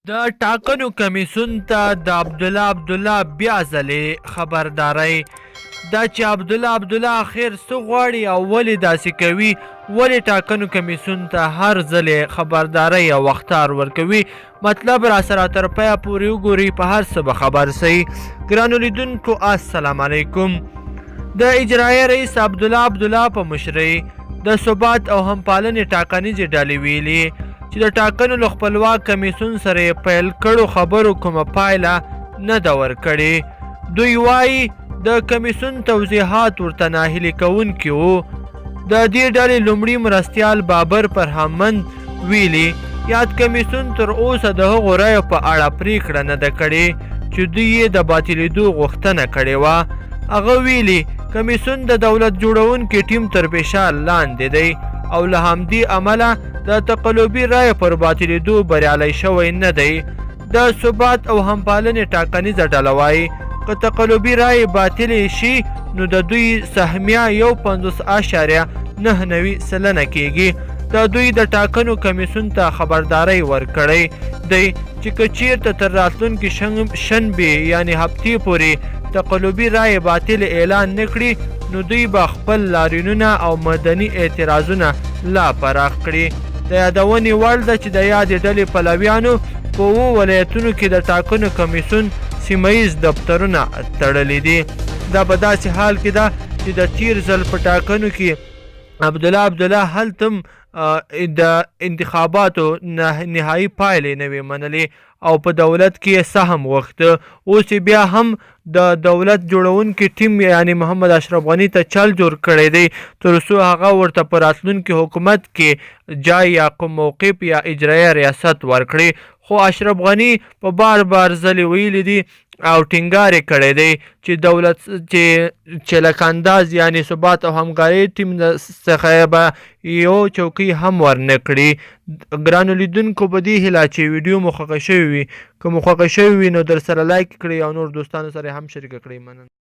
د ټاکنو کمیسیون ته د عبدالله بیا ځلې خبرداری دا چې عبدالله اخر څه غواړي او ولې داسې کوي، ولې ټاکنو کمیسیون ته هر ځلې خبرداری او اخطار ورکوي. مطلب را سره تر پایه پورې وګورئ، په هر څه به خبر سئ. ګرانو لیدونکو السلام علیکم. د اجرایه رئیس عبدالله په مشرۍ د ثبات او همپالنې ټاکنیزې ډلې ویلي چې د ټاکنو له خپلواک کمیسیون سره یې پیل کړو خبرو کومه پایله نه ده ورکړې. دوی وایي د کمیسیون توضیحات ورته ناهیلي کوونکي وو. د دې ډلې لومړي مرستیال بابر فرهمند ویلي یاد کمیسیون تر اوسه د هغو رایو په اړه پریکړه نه ده کړې چې دوی یې د باطلېدو غوښتنه کړې وه. هغه ویلي کمیسیون د دولت جوړونکي ټیم تر فشار لاندې دی او له همدې امله د تقلبي رایو پر باطلېدو بریالی شوی نه دی. د ثبات او همپالنې ټاکنیزه ډله وایي که تقلبي رایې باطلې شي نو د دوی سهمیه 50.99 سلنه کیږي. د دوی د ټاکنو کمیسیون ته خبرداری ورکړی دی چې که چیرته تر راتلونکي شنبې یعنې هفتې پورې تقلبي رایې باطل اعلان نه کړي نو دوی به خپل لاریونونه او مدني اعتراضونه لا پراخ کړي. د یادونې وړ ده چې د یادې ډلې پلویانو په 7 ولایتونو کې د ټاکنو کمیسیون سیمه ییز دفترونه تړلي دي. دا په داسې حال کې ده چې د تیر ځل په ټاکنو کې عبدالله هلته د انتخاباتو نهایي پایلې نه وې منلې او په دولت کې سهم غوښته. اوس بیا هم د دولت جوړونکي ټیم یعنی محمد اشرف غني ته چل جوړ کړی دی تر څو هغه ورته په راتلونکي حکومت کې جای یا کوم موقف یا اجرایه ریاست ورکړي. خو اشرف غني په بار ځلې ویلي دي او ټینګار یې کړی دی چې دولت چې لکه انداز یعنی ثبات او همکارۍ ټیم څخه به یو چوکۍ هم ورنه کړي. ګرانو لیدونکو په دې هیله چې ویډیو مو خوښه شوې وي، که مو خوښه شوې وي نو در سره لایک کړئ او نور دوستانو سره هم شریکه کړئ. مننه.